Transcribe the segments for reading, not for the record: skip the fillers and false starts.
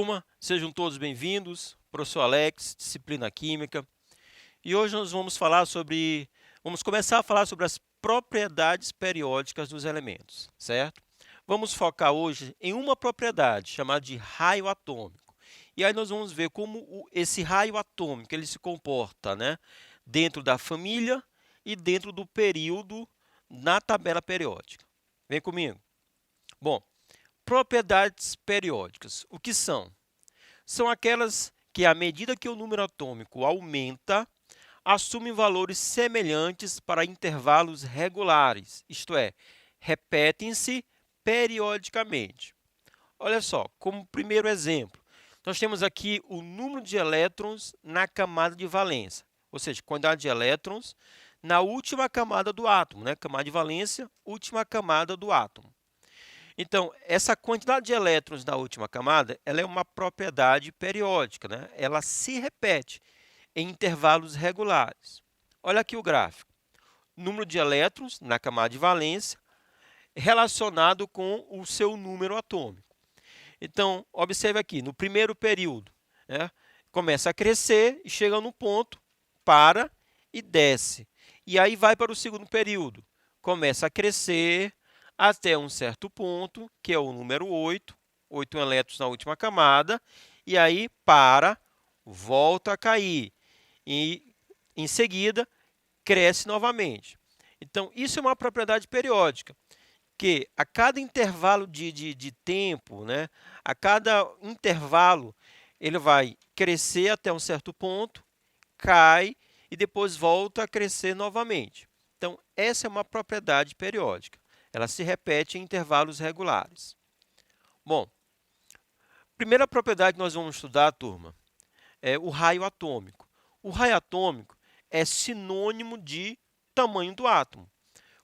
turma, sejam todos bem-vindos. Professor Alex, disciplina Química. E hoje nós vamos começar a falar sobre as propriedades periódicas dos elementos, certo? Vamos focar hoje em uma propriedade chamada de raio atômico. E aí nós vamos ver como esse raio atômico ele se comporta, né, dentro da família e dentro do período na tabela periódica. Vem comigo. Bom, propriedades periódicas, o que são? São aquelas que, à medida que o número atômico aumenta, assumem valores semelhantes para intervalos regulares, isto é, repetem-se periodicamente. Olha só, como primeiro exemplo, nós temos aqui o número de elétrons na camada de valência, ou seja, quantidade de elétrons na última camada do átomo, né? Camada de valência, última camada do átomo. Então, essa quantidade de elétrons na última camada, ela é uma propriedade periódica, né? Ela se repete em intervalos regulares. Olha aqui o gráfico. Número de elétrons na camada de valência relacionado com o seu número atômico. Então, observe aqui, no primeiro período, né, começa a crescer e chega no ponto, para e desce. E aí vai para o segundo período, começa a crescer até um certo ponto, que é o número 8, 8 elétrons na última camada, e aí para, volta a cair, e em seguida cresce novamente. Então, isso é uma propriedade periódica, que a cada intervalo de tempo, né, a cada intervalo, ele vai crescer até um certo ponto, cai e depois volta a crescer novamente. Então, essa é uma propriedade periódica. Ela se repete em intervalos regulares. Bom, primeira propriedade que nós vamos estudar, turma, é o raio atômico. O raio atômico é sinônimo de tamanho do átomo.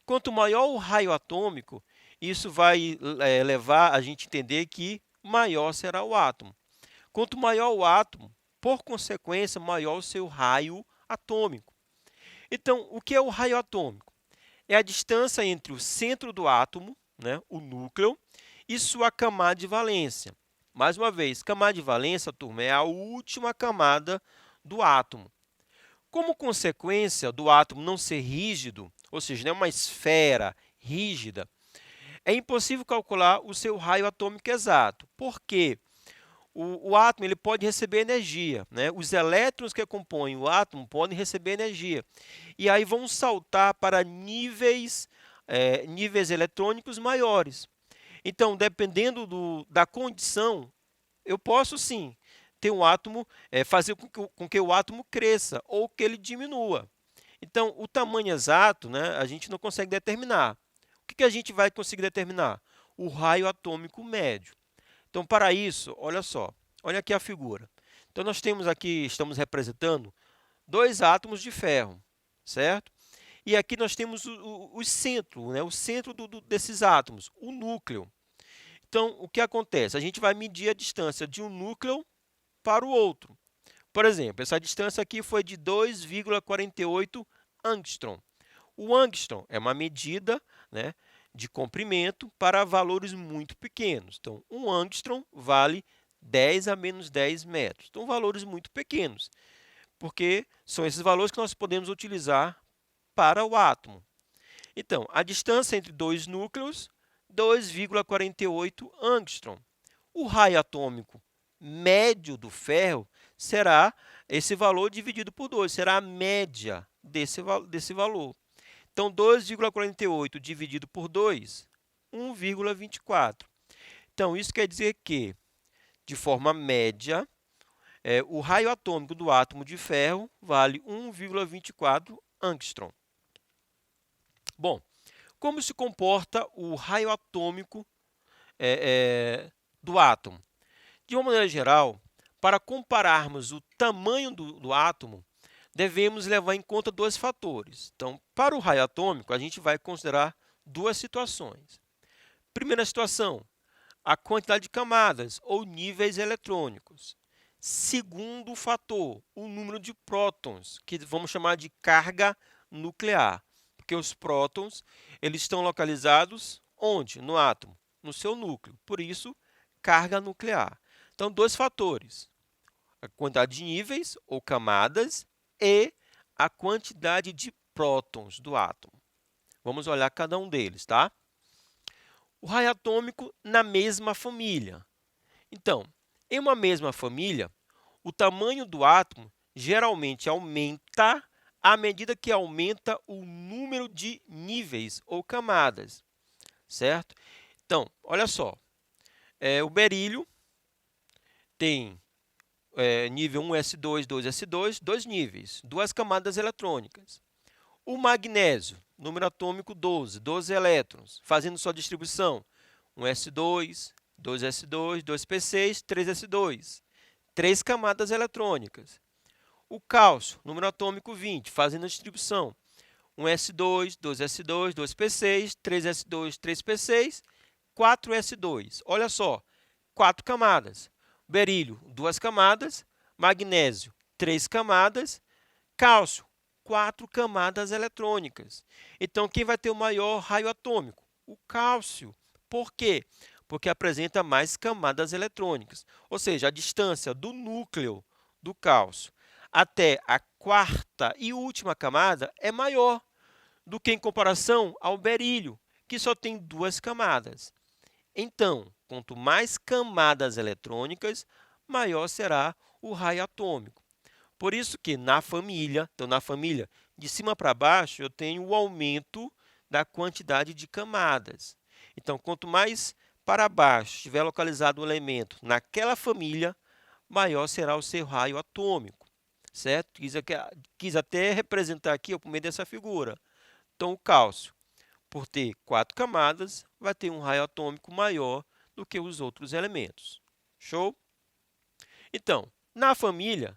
Quanto maior o raio atômico, isso vai levar a gente a entender que maior será o átomo. Quanto maior o átomo, por consequência, maior o seu raio atômico. Então, o que é o raio atômico? É a distância entre o centro do átomo, né, o núcleo, e sua camada de valência. Mais uma vez, camada de valência, turma, é a última camada do átomo. Como consequência do átomo não ser rígido, ou seja, não é uma esfera rígida, é impossível calcular o seu raio atômico exato. Por quê? O átomo ele pode receber energia, né? Os elétrons que compõem o átomo podem receber energia. E aí vão saltar para níveis eletrônicos maiores. Então, dependendo da condição, eu posso sim ter um átomo, fazer com que o átomo cresça ou que ele diminua. Então, o tamanho exato, né, a gente não consegue determinar. O que a gente vai conseguir determinar? O raio atômico médio. Então, para isso, olha só, olha aqui a figura. Então, nós temos aqui, estamos representando dois átomos de ferro, certo? E aqui nós temos o centro, né? O centro desses átomos, o núcleo. Então, o que acontece? A gente vai medir a distância de um núcleo para o outro. Por exemplo, essa distância aqui foi de 2,48 angstrom. O angstrom é uma medida, né, de comprimento para valores muito pequenos. Então, um angstrom vale 10 a menos 10 metros. Então, valores muito pequenos, porque são esses valores que nós podemos utilizar para o átomo. Então, a distância entre dois núcleos, 2,48 angstrom. O raio atômico médio do ferro será esse valor dividido por 2, será a média desse valor. Então, 2,48 dividido por 2, 1,24. Então, isso quer dizer que, de forma média, o raio atômico do átomo de ferro vale 1,24 angstrom. Bom, como se comporta o raio atômico do átomo? De uma maneira geral, para compararmos o tamanho do átomo, devemos levar em conta dois fatores. Então, para o raio atômico, a gente vai considerar duas situações. Primeira situação, a quantidade de camadas ou níveis eletrônicos. Segundo fator, o número de prótons, que vamos chamar de carga nuclear, porque os prótons eles estão localizados onde? No átomo, no seu núcleo, por isso, carga nuclear. Então, dois fatores: a quantidade de níveis ou camadas e a quantidade de prótons do átomo. Vamos olhar cada um deles, tá? O raio atômico na mesma família. Então, em uma mesma família, o tamanho do átomo geralmente aumenta à medida que aumenta o número de níveis ou camadas, certo? Então, olha só, o berílio tem nível 1s2, 2s2, dois níveis, duas camadas eletrônicas. O magnésio, número atômico 12, 12 elétrons, fazendo sua distribuição, 1s2, 2s2, 2p6, 3s2, três camadas eletrônicas. O cálcio, número atômico 20, fazendo a distribuição, 1s2, 2s2, 2p6, 3s2, 3p6, 4s2. Olha só, quatro camadas. Berílio, duas camadas. Magnésio, três camadas. Cálcio, quatro camadas eletrônicas. Então, quem vai ter o maior raio atômico? O cálcio. Por quê? Porque apresenta mais camadas eletrônicas. Ou seja, a distância do núcleo do cálcio até a quarta e última camada é maior do que em comparação ao berílio, que só tem duas camadas. Então, quanto mais camadas eletrônicas, maior será o raio atômico. Por isso que na família de cima para baixo, eu tenho o aumento da quantidade de camadas. Então, quanto mais para baixo estiver localizado o elemento naquela família, maior será o seu raio atômico, certo? Quis até representar aqui por meio dessa figura. Então, o cálcio, por ter quatro camadas, vai ter um raio atômico maior do que os outros elementos. Show? Então, na família,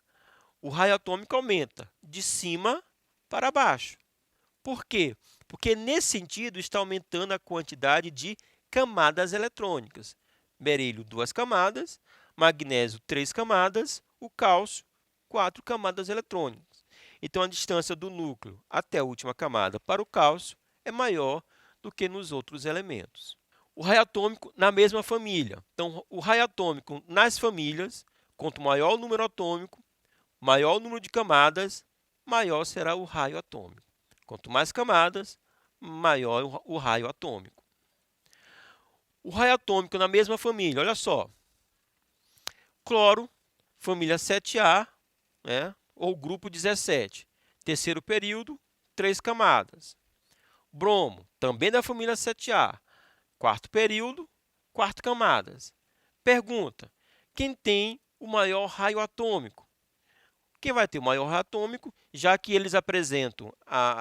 o raio atômico aumenta de cima para baixo. Por quê? Porque, nesse sentido, está aumentando a quantidade de camadas eletrônicas. Berílio, duas camadas. Magnésio, três camadas. O cálcio, quatro camadas eletrônicas. Então, a distância do núcleo até a última camada para o cálcio é maior do que nos outros elementos. O raio atômico na mesma família. Então, o raio atômico nas famílias, quanto maior o número atômico, maior o número de camadas, maior será o raio atômico. Quanto mais camadas, maior o raio atômico. O raio atômico na mesma família, olha só. Cloro, família 7A, ou grupo 17. Terceiro período, 3 camadas. Bromo, também da família 7A. Quarto período, 4 camadas. Pergunta: quem tem o maior raio atômico? Quem vai ter o maior raio atômico, já que eles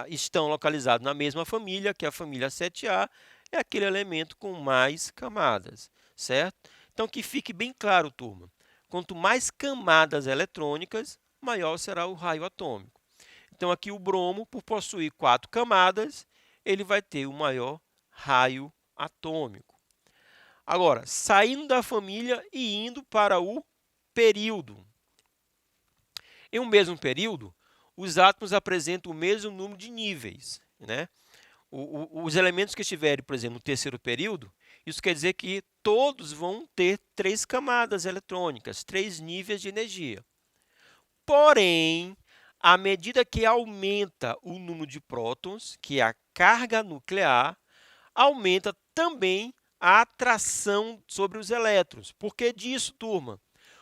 estão localizados na mesma família, que é a família 7A, é aquele elemento com mais camadas, certo? Então, que fique bem claro, turma. Quanto mais camadas eletrônicas, maior será o raio atômico. Então, aqui o bromo, por possuir 4 camadas, ele vai ter o maior raio atômico. Agora, saindo da família e indo para o período. Em um mesmo período, os átomos apresentam o mesmo número de níveis, Os elementos que estiverem, por exemplo, no terceiro período, isso quer dizer que todos vão ter 3 camadas eletrônicas, 3 níveis de energia. Porém, à medida que aumenta o número de prótons, que é a carga nuclear, aumenta também a atração sobre os elétrons. Por que disso, turma?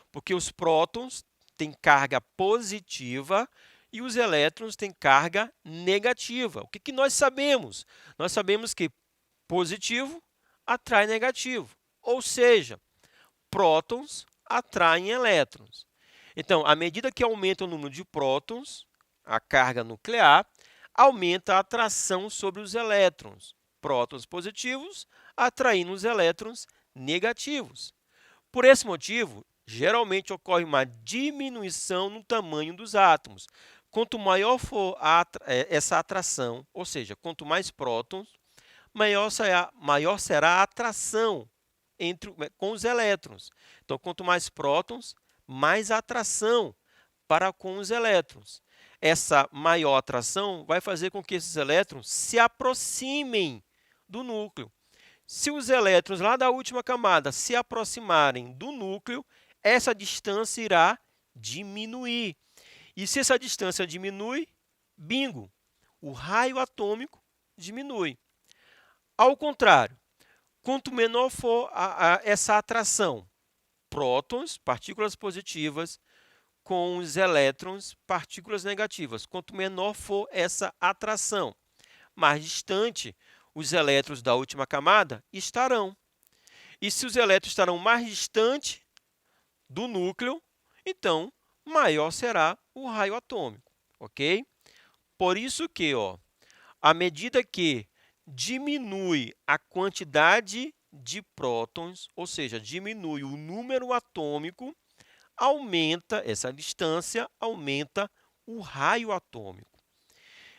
Porque os prótons têm carga positiva e os elétrons têm carga negativa. O que nós sabemos? Nós sabemos que positivo atrai negativo, ou seja, prótons atraem elétrons. Então, à medida que aumenta o número de prótons, a carga nuclear, aumenta a atração sobre os elétrons. Prótons positivos atraindo os elétrons negativos. Por esse motivo, geralmente ocorre uma diminuição no tamanho dos átomos. Quanto maior for essa atração, ou seja, quanto mais prótons, maior será a atração com os elétrons. Então, quanto mais prótons, mais atração para com os elétrons. Essa maior atração vai fazer com que esses elétrons se aproximem do núcleo. Se os elétrons lá da última camada se aproximarem do núcleo, essa distância irá diminuir. E se essa distância diminui, bingo, o raio atômico diminui. Ao contrário, quanto menor for essa atração, prótons, partículas positivas, com os elétrons, partículas negativas. Quanto menor for essa atração, mais distante os elétrons da última camada estarão. E se os elétrons estarão mais distante do núcleo, então maior será o raio atômico, ok? Por isso que, à medida que diminui a quantidade de prótons, ou seja, diminui o número atômico, aumenta essa distância, aumenta o raio atômico.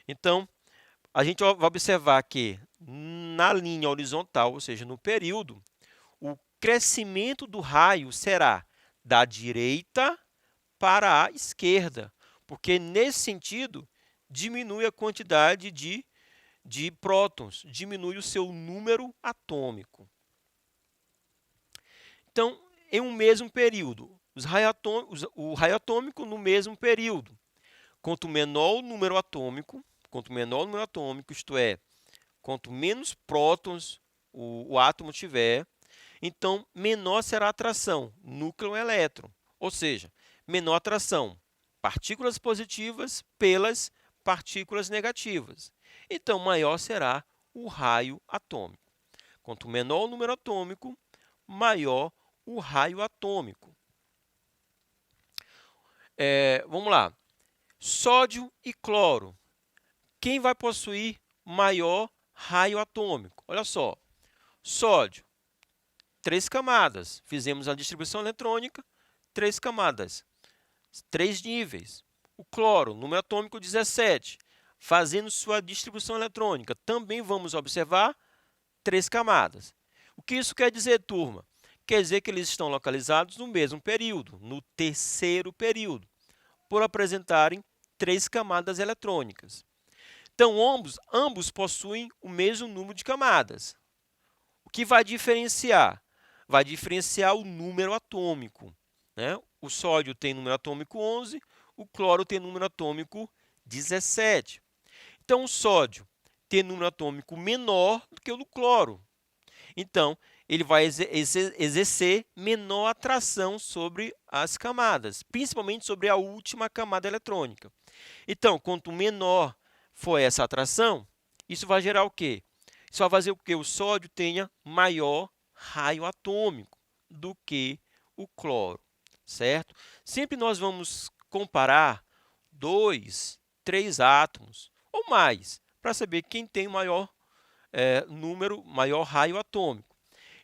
Então, a gente vai observar que na linha horizontal, ou seja, no período, o crescimento do raio será da direita para a esquerda, porque nesse sentido diminui a quantidade de prótons, diminui o seu número atômico. Então, em um mesmo período, o raio atômico no mesmo período, quanto menor o número atômico, isto é, quanto menos prótons o átomo tiver, então menor será a atração núcleo-elétron, ou seja, menor atração partículas positivas pelas partículas negativas. Então, maior será o raio atômico. Quanto menor o número atômico, maior o raio atômico. Vamos lá. Sódio e cloro. Quem vai possuir maior raio atômico? Olha só. Sódio, 3 camadas. Fizemos a distribuição eletrônica, 3 camadas, 3 níveis. O cloro, número atômico 17. Fazendo sua distribuição eletrônica, também vamos observar 3 camadas. O que isso quer dizer, turma? Quer dizer que eles estão localizados no mesmo período, no terceiro período, por apresentarem 3 camadas eletrônicas. Então, ambos possuem o mesmo número de camadas. O que vai diferenciar? Vai diferenciar o número atômico, né? O sódio tem número atômico 11, o cloro tem número atômico 17. Então, o sódio tem número atômico menor do que o do cloro. Então, ele vai exercer menor atração sobre as camadas, principalmente sobre a última camada eletrônica. Então, quanto menor for essa atração, isso vai gerar o quê? Isso vai fazer com que o sódio tenha maior raio atômico do que o cloro, certo? Sempre nós vamos comparar 2, 3 átomos ou mais, para saber quem tem maior maior raio atômico.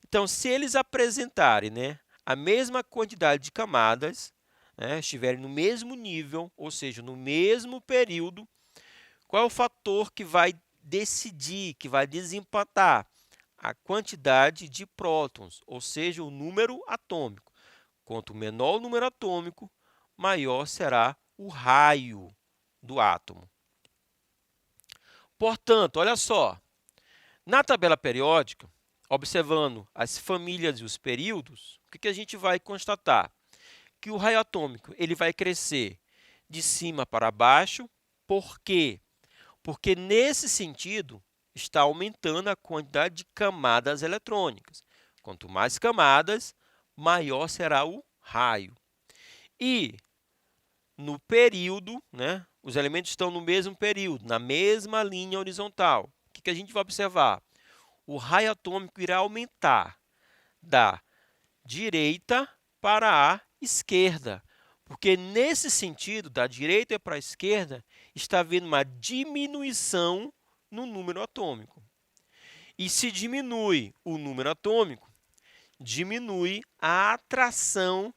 Então, se eles apresentarem, a mesma quantidade de camadas, estiverem no mesmo nível, ou seja, no mesmo período, qual é o fator que vai decidir, que vai desempatar? A quantidade de prótons, ou seja, o número atômico. Quanto menor o número atômico, maior será o raio do átomo. Portanto, olha só, na tabela periódica, observando as famílias e os períodos, o que a gente vai constatar? Que o raio atômico ele vai crescer de cima para baixo. Por quê? Porque, nesse sentido, está aumentando a quantidade de camadas eletrônicas. Quanto mais camadas, maior será o raio. E, no período, os elementos estão no mesmo período, na mesma linha horizontal. O que a gente vai observar? O raio atômico irá aumentar da direita para a esquerda, porque nesse sentido, da direita para a esquerda, está havendo uma diminuição no número atômico. E se diminui o número atômico, diminui a atração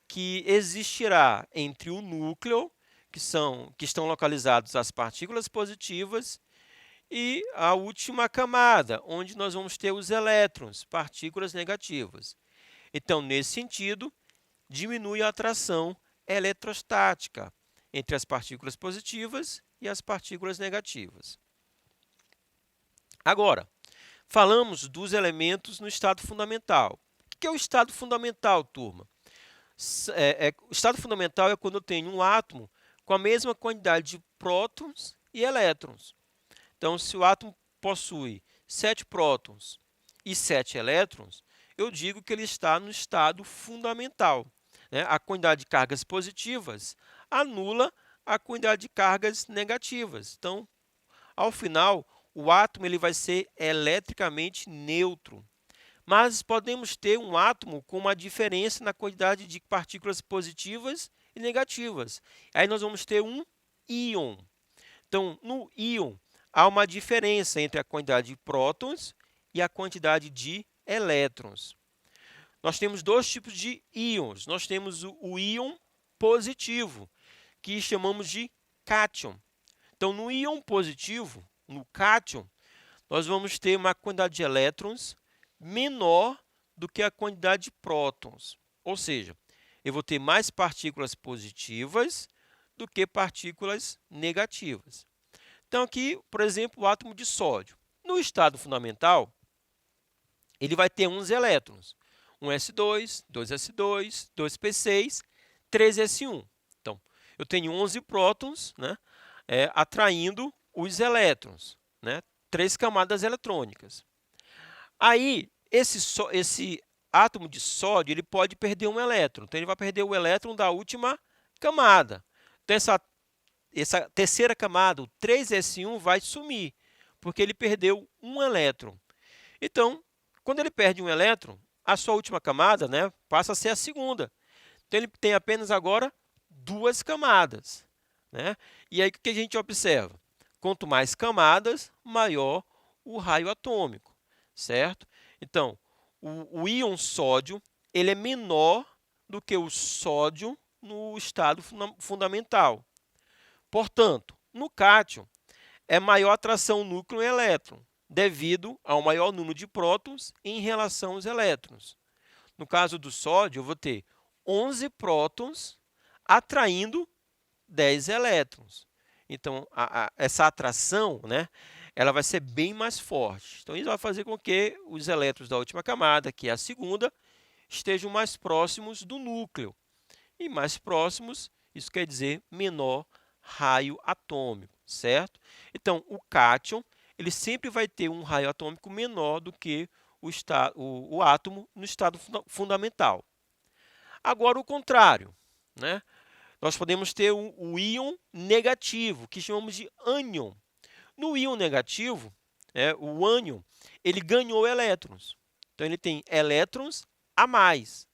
que existirá entre o núcleo, que estão localizados as partículas positivas, e a última camada, onde nós vamos ter os elétrons, partículas negativas. Então, nesse sentido, diminui a atração eletrostática entre as partículas positivas e as partículas negativas. Agora, falamos dos elementos no estado fundamental. O que é o estado fundamental, turma? O estado fundamental é quando eu tenho um átomo com a mesma quantidade de prótons e elétrons. Então, se o átomo possui 7 prótons e 7 elétrons, eu digo que ele está no estado fundamental, né? A quantidade de cargas positivas anula a quantidade de cargas negativas. Então, ao final, o átomo ele vai ser eletricamente neutro. Mas podemos ter um átomo com uma diferença na quantidade de partículas positivas e negativas. Aí nós vamos ter um íon. Então, no íon, há uma diferença entre a quantidade de prótons e a quantidade de elétrons. Nós temos dois tipos de íons. Nós temos o íon positivo, que chamamos de cátion. Então, no íon positivo, no cátion, nós vamos ter uma quantidade de elétrons menor do que a quantidade de prótons. Ou seja, eu vou ter mais partículas positivas do que partículas negativas. Então, aqui, por exemplo, o átomo de sódio. No estado fundamental, ele vai ter uns elétrons. Um S2, 2S2, 2P6, 3S1. Então, eu tenho 11 prótons, né, atraindo os elétrons, né, 3 camadas eletrônicas. Aí, esse átomo de sódio ele pode perder um elétron. Então, ele vai perder o elétron da última camada. Então, essa terceira camada, o 3S1, vai sumir, porque ele perdeu um elétron. Então, quando ele perde um elétron, a sua última camada, né, passa a ser a segunda. Então, ele tem apenas agora 2 camadas. Né? E aí, o que a gente observa? Quanto mais camadas, maior o raio atômico. Certo? Então, o íon sódio ele é menor do que o sódio no estado fundamental. Portanto, no cátion, é maior atração núcleo e elétron, devido ao maior número de prótons em relação aos elétrons. No caso do sódio, eu vou ter 11 prótons atraindo 10 elétrons. Então, essa atração, né, ela vai ser bem mais forte. Então, isso vai fazer com que os elétrons da última camada, que é a segunda, estejam mais próximos do núcleo. E mais próximos, isso quer dizer menor raio atômico, certo? Então, o cátion, ele sempre vai ter um raio atômico menor do que o átomo no estado fundamental. Agora, o contrário, né? Nós podemos ter o íon negativo, que chamamos de ânion. No íon negativo, o ânion, ele ganhou elétrons. Então, ele tem elétrons a mais.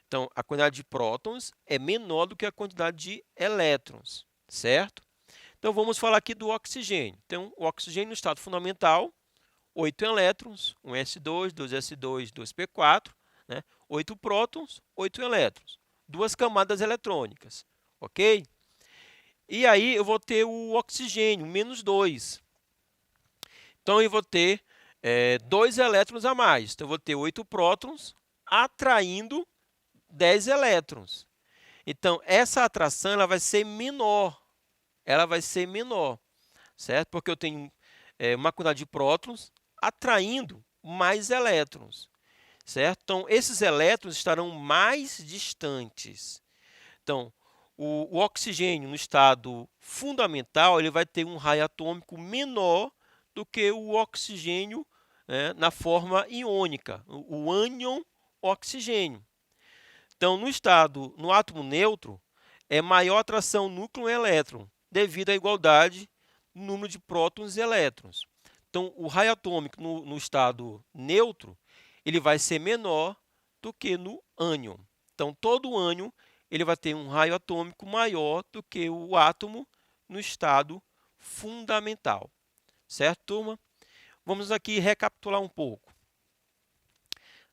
Então, a quantidade de prótons é menor do que a quantidade de elétrons, certo? Então, vamos falar aqui do oxigênio. Então, o oxigênio no estado fundamental, 8 elétrons, 1s2, 2s2, 2p4, né? 8 prótons, 8 elétrons. 2 camadas eletrônicas, ok? E aí, eu vou ter o oxigênio, menos 2. Então, eu vou ter 2 elétrons a mais. Então, eu vou ter 8 prótons atraindo 10 elétrons. Então, essa atração ela vai ser menor. Ela vai ser menor, certo? Porque eu tenho uma quantidade de prótons atraindo mais elétrons, certo? Então, esses elétrons estarão mais distantes. Então, o oxigênio no estado fundamental ele vai ter um raio atômico menor do que o oxigênio na forma iônica, o ânion oxigênio. Então, no átomo neutro, é maior atração núcleo e elétron, devido à igualdade no número de prótons e elétrons. Então, o raio atômico no estado neutro, ele vai ser menor do que no ânion. Então, todo ânion ele vai ter um raio atômico maior do que o átomo no estado fundamental. Certo, turma? Vamos aqui recapitular um pouco.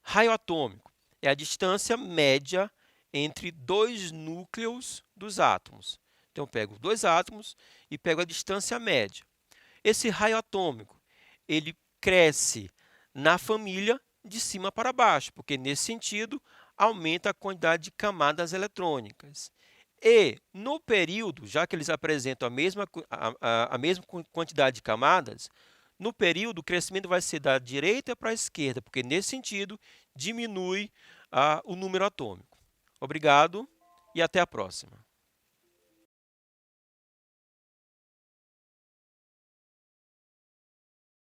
Raio atômico é a distância média entre dois núcleos dos átomos. Então, eu pego dois átomos e pego a distância média. Esse raio atômico ele cresce na família de cima para baixo, porque, nesse sentido, aumenta a quantidade de camadas eletrônicas. E, no período, já que eles apresentam a mesma quantidade de camadas, no período, o crescimento vai ser da direita para a esquerda, porque, nesse sentido, diminui o número atômico. Obrigado e até a próxima.